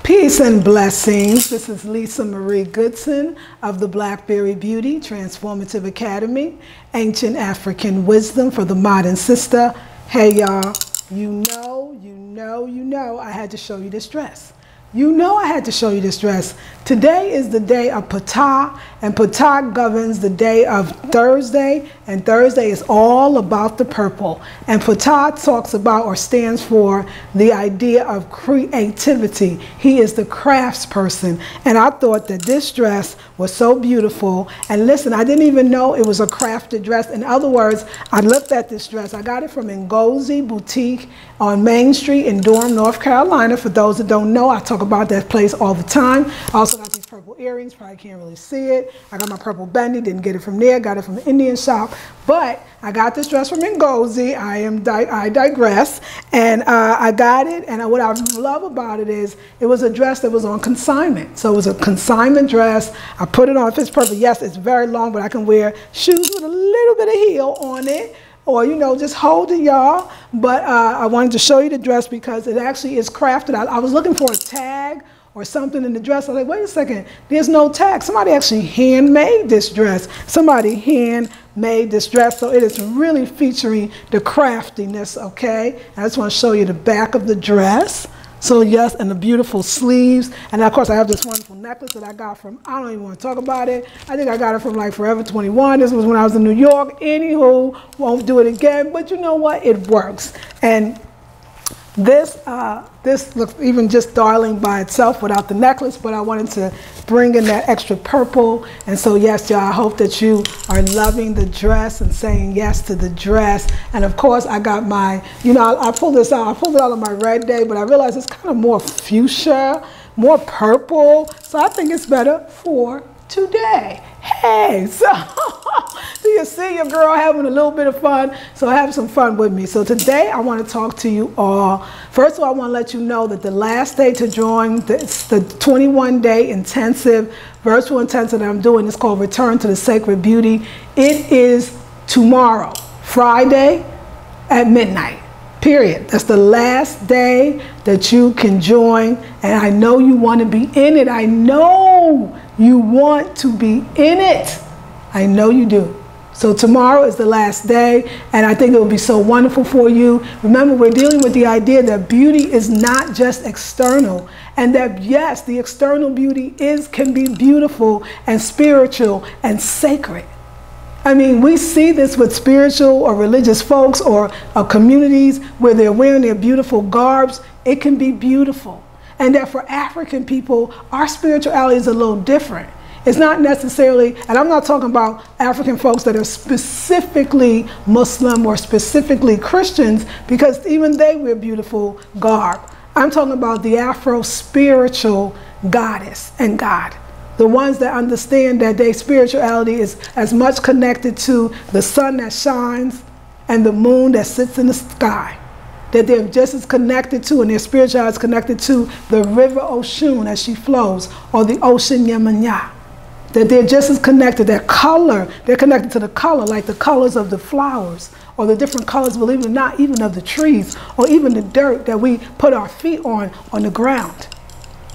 Peace and blessings. This is Lisa Marie Goodson of the Blackberry Beauty Transformative Academy, Ancient African Wisdom for the Modern Sister. Hey y'all, you know I had to show you this dress. You know I had to show you this dress. Today is the day of Ptah, and Ptah governs the day of Thursday, and Thursday is all about the purple. And Ptah talks about or stands for the idea of creativity. He is the crafts person, and I thought that this dress was so beautiful. And listen, I didn't even know it was a crafted dress. In other words, I looked at this dress. I got it from Ngozi Boutique on Main Street in Durham, North Carolina. For those that don't know, I talk about that place all the time. I also got these purple earrings, probably can't really see it. I got my purple bendy, didn't get it from there, got it from the Indian shop. But I got this dress from Ngozi. I digress. And I got it, and what I love about it is it was a dress that was on consignment. So it was a consignment dress. I put it on, if it's perfect, yes, it's very long, but I can wear shoes with a little bit of heel on it. Or, you know, just hold it, y'all. But I wanted to show you the dress because it actually is crafted. I was looking for a tag or something in the dress. I was like, wait a second, there's no tag. Somebody actually handmade this dress. Somebody handmade this dress. So it is really featuring the craftiness, okay? I just want to show you the back of the dress. So yes, and the beautiful sleeves. And of course I have this wonderful necklace that I got from, I don't even want to talk about it. I think I got it from like Forever 21. This was when I was in New York. Anywho, won't do it again, but you know what? It works. And this looks even just darling by itself without the necklace, but I wanted to bring in that extra purple. And so yes, y'all, I hope that you are loving the dress and saying yes to the dress. And of course I got my, you know, I pulled this out. I pulled it out on my red day, but I realized it's kind of more fuchsia, more purple. So I think it's better for today. Hey, so do you see your girl having a little bit of fun? So have some fun with me. So today I want to talk to you all. First of all, I want to let you know that the last day to join the 21-day intensive, virtual intensive that I'm doing is called Return to the Sacred Beauty. It is tomorrow, Friday at midnight. Period. That's the last day that you can join, and I know you want to be in it. I know you want to be in it. I know you do. So tomorrow is the last day, and I think it will be so wonderful for you. Remember, we're dealing with the idea that beauty is not just external, and that yes, the external beauty can be beautiful and spiritual and sacred. I mean, we see this with spiritual or religious folks or communities where they're wearing their beautiful garbs. It can be beautiful. And that for African people, our spirituality is a little different. It's not necessarily, and I'm not talking about African folks that are specifically Muslim or specifically Christians, because even they wear beautiful garb. I'm talking about the Afro-spiritual goddess and God. The ones that understand that their spirituality is as much connected to the sun that shines and the moon that sits in the sky. That they're just as connected to, and their spirituality is connected to the river Oshun as she flows, or the ocean Yemanya. That they're just as connected, that color, they're connected to the color, like the colors of the flowers, or the different colors, believe it or not, even of the trees, or even the dirt that we put our feet on the ground.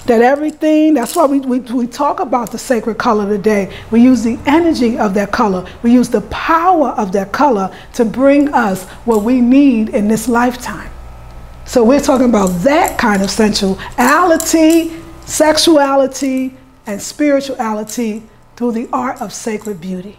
That everything, that's why we talk about the sacred color today. We use the energy of that color. We use the power of that color to bring us what we need in this lifetime. So we're talking about that kind of sensuality, sexuality, and spirituality through the art of sacred beauty.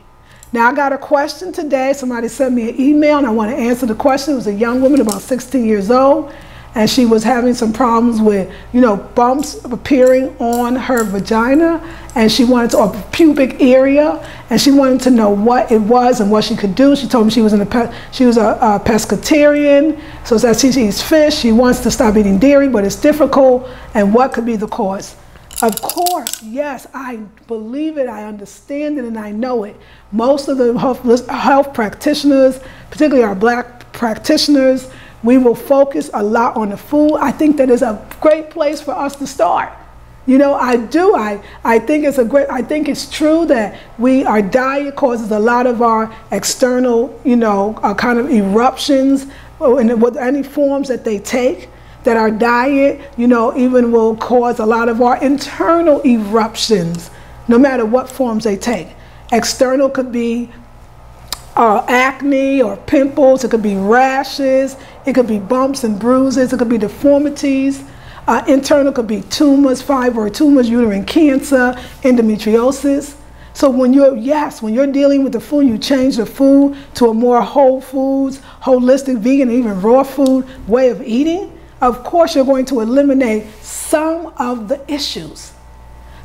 Now I got a question today. Somebody sent me an email and I want to answer the question. It was a young woman about 16 years old. And she was having some problems with, you know, bumps appearing on her vagina, and she wanted to, or pubic area, and she wanted to know what it was and what she could do. She told me she was a pescatarian, so that she eats fish. She wants to stop eating dairy, but it's difficult, and what could be the cause? Of course, yes, I believe it, I understand it, and I know it. Most of the health practitioners, particularly our black practitioners, we will focus a lot on the food. I think that is a great place for us to start. You know, I do. I think it's true that our diet causes a lot of our external, you know, kind of eruptions with any forms that they take. that our diet, you know, even will cause a lot of our internal eruptions, no matter what forms they take. External could be acne or pimples, it could be rashes, it could be bumps and bruises, it could be deformities. Internal could be tumors, fibroid tumors, uterine cancer, endometriosis. So when you're dealing with the food, you change the food to a more whole foods, holistic, vegan, even raw food way of eating, of course you're going to eliminate some of the issues.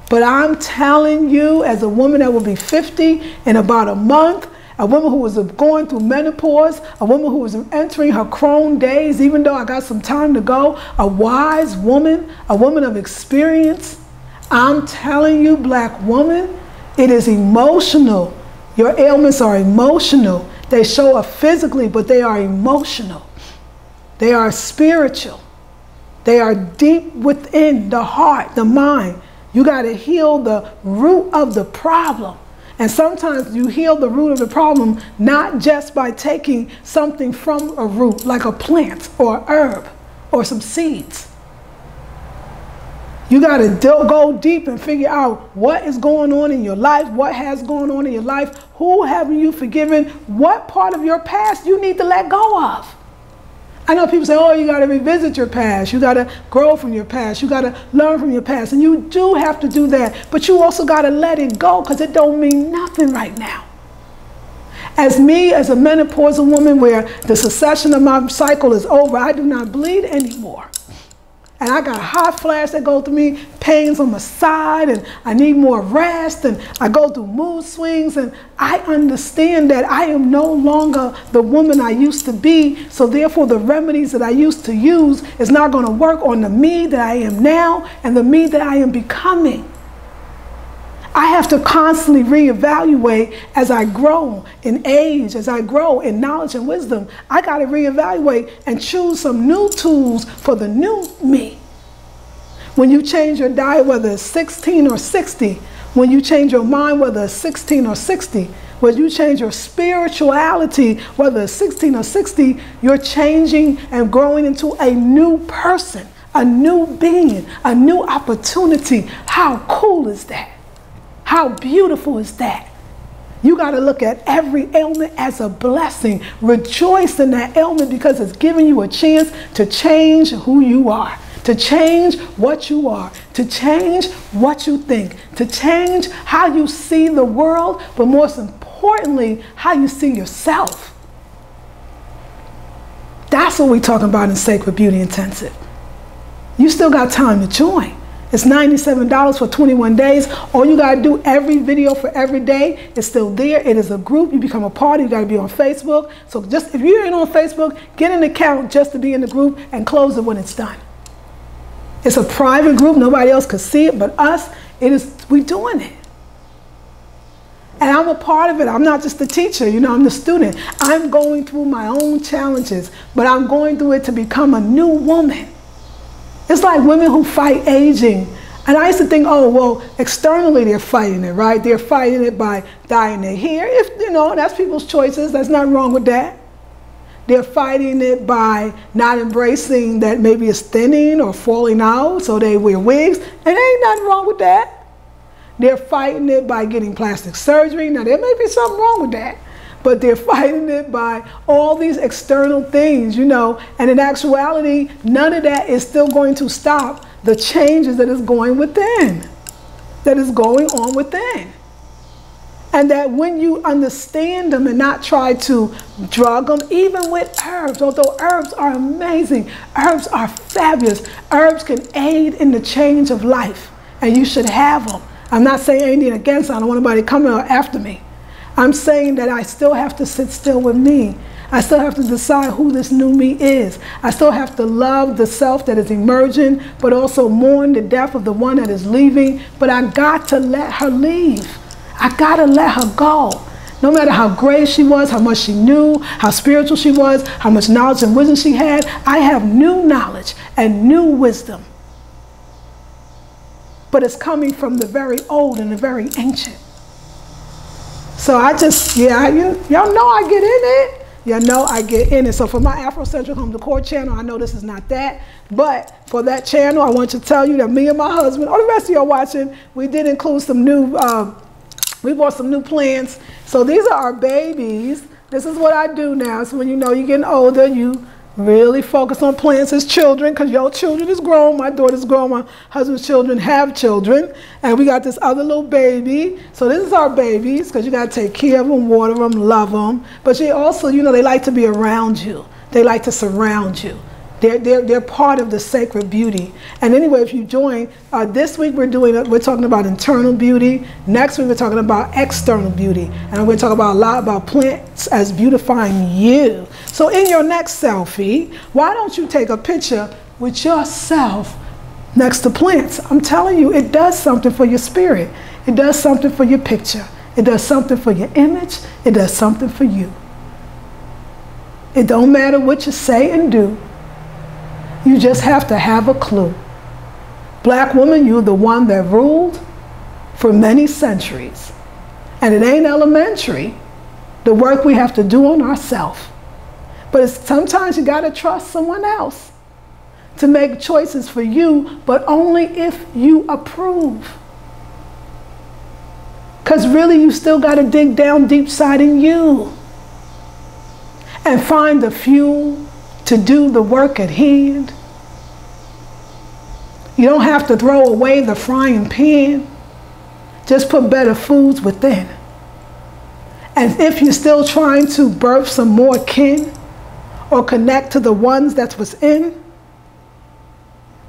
But I'm telling you, as a woman that will be 50 in about a month, a woman who was going through menopause, a woman who was entering her crone days, even though I got some time to go, a wise woman, a woman of experience, I'm telling you, black woman, it is emotional. Your ailments are emotional. They show up physically, but they are emotional. They are spiritual. They are deep within the heart, the mind. You got to heal the root of the problem. And sometimes you heal the root of the problem not just by taking something from a root, like a plant or herb or some seeds. You got to go deep and figure out what is going on in your life, what has gone on in your life, who haven't you forgiven, what part of your past you need to let go of. I know people say, oh, you got to revisit your past, you got to grow from your past, you got to learn from your past, and you do have to do that, but you also got to let it go because it don't mean nothing right now. As me, as a menopausal woman where the cessation of my cycle is over, I do not bleed anymore. And I got hot flashes that go through me, pains on my side, and I need more rest, and I go through mood swings, and I understand that I am no longer the woman I used to be, so therefore the remedies that I used to use is not going to work on the me that I am now and the me that I am becoming. I have to constantly reevaluate as I grow in age, as I grow in knowledge and wisdom. I got to reevaluate and choose some new tools for the new me. When you change your diet, whether it's 16 or 60, when you change your mind, whether it's 16 or 60, when you change your spirituality, whether it's 16 or 60, you're changing and growing into a new person, a new being, a new opportunity. How cool is that? How beautiful is that? You got to look at every ailment as a blessing. Rejoice in that ailment because it's giving you a chance to change who you are, to change what you are, to change what you think, to change how you see the world, but most importantly, how you see yourself. That's what we're talking about in Sacred Beauty Intensive. You still got time to join. It's $97 for 21 days. All you got to do, every video for every day is still there. It is a group. You become a party. You got to be on Facebook. So just if you're in on Facebook, get an account just to be in the group and close it when it's done. It's a private group. Nobody else could see it but us. We're doing it. And I'm a part of it. I'm not just the teacher, you know, I'm the student. I'm going through my own challenges, but I'm going through it to become a new woman. It's like women who fight aging. And I used to think, oh, well, externally they're fighting it, right? They're fighting it by dyeing their hair. If, you know, that's people's choices. There's nothing wrong with that. They're fighting it by not embracing that maybe it's thinning or falling out, so they wear wigs. And there ain't nothing wrong with that. They're fighting it by getting plastic surgery. Now, there may be something wrong with that. But they're fighting it by all these external things, you know, and in actuality, none of that is still going to stop the changes that is going within, that is going on within. And that when you understand them and not try to drug them, even with herbs, although herbs are amazing, herbs are fabulous, herbs can aid in the change of life, and you should have them. I'm not saying anything against them. I don't want anybody coming after me. I'm saying that I still have to sit still with me. I still have to decide who this new me is. I still have to love the self that is emerging, but also mourn the death of the one that is leaving. But I got to let her leave. I got to let her go. No matter how great she was, how much she knew, how spiritual she was, how much knowledge and wisdom she had, I have new knowledge and new wisdom. But it's coming from the very old and the very ancient. So I just, y'all know I get in it. you know I get in it. So for my Afrocentric Home Decor channel, I know this is not that, but for that channel, I want to tell you that me and my husband, or the rest of y'all watching, we did include some new, we bought some new plants. So these are our babies. This is what I do now. So when you know you're getting older, you really focus on plants as children, because your children is grown, my daughter's grown, my husband's children have children, and we got this other little baby. So this is our babies, because you got to take care of them, water them, love them. But they also, you know, they like to be around you. They like to surround you. They're part of the sacred beauty. And anyway, if you join, this week we're talking about internal beauty. Next week we're talking about external beauty. And I'm going to talk about a lot about plants as beautifying you. So in your next selfie, why don't you take a picture with yourself next to plants? I'm telling you, it does something for your spirit. It does something for your picture. It does something for your image. It does something for you. It don't matter what you say and do. You just have to have a clue. Black woman, you're the one that ruled for many centuries. And it ain't elementary, the work we have to do on ourselves. But sometimes you got to trust someone else to make choices for you, but only if you approve. Because really, you still got to dig down deep side in you and find the fuel to do the work at hand. You don't have to throw away the frying pan. Just put better foods within. And if you're still trying to birth some more kin or connect to the ones that's within,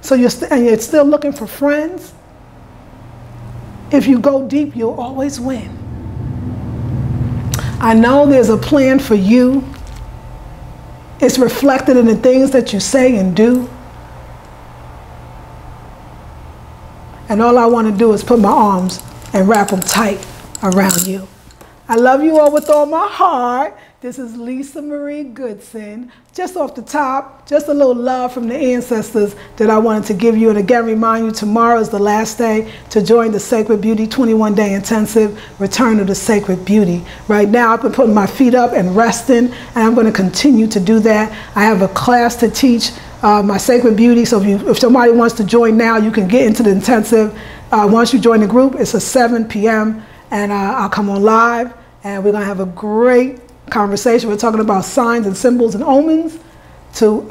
so you're still looking for friends, if you go deep, you'll always win. I know there's a plan for you. It's reflected in the things that you say and do. And all I want to do is put my arms and wrap them tight around you. I love you all with all my heart. This is Lisa Marie Goodson. Just off the top, just a little love from the ancestors that I wanted to give you. And again, remind you, tomorrow is the last day to join the Sacred Beauty 21-day intensive, Return of the Sacred Beauty. Right now, I've been putting my feet up and resting, and I'm going to continue to do that. I have a class to teach my Sacred Beauty, so if somebody wants to join now, you can get into the intensive. Once you join the group, it's at 7 p.m. and I'll come on live, and we're going to have a great conversation. We're talking about signs and symbols and omens to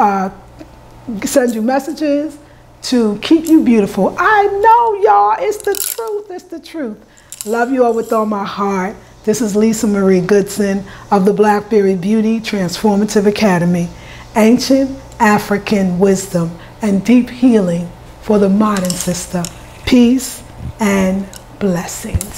send you messages to keep you beautiful. I know, y'all, it's the truth, it's the truth. Love you all with all my heart. This is Lisa Marie Goodson of the Blackberry Beauty Transformative Academy. Ancient African wisdom and deep healing for the modern sister. Peace and blessings.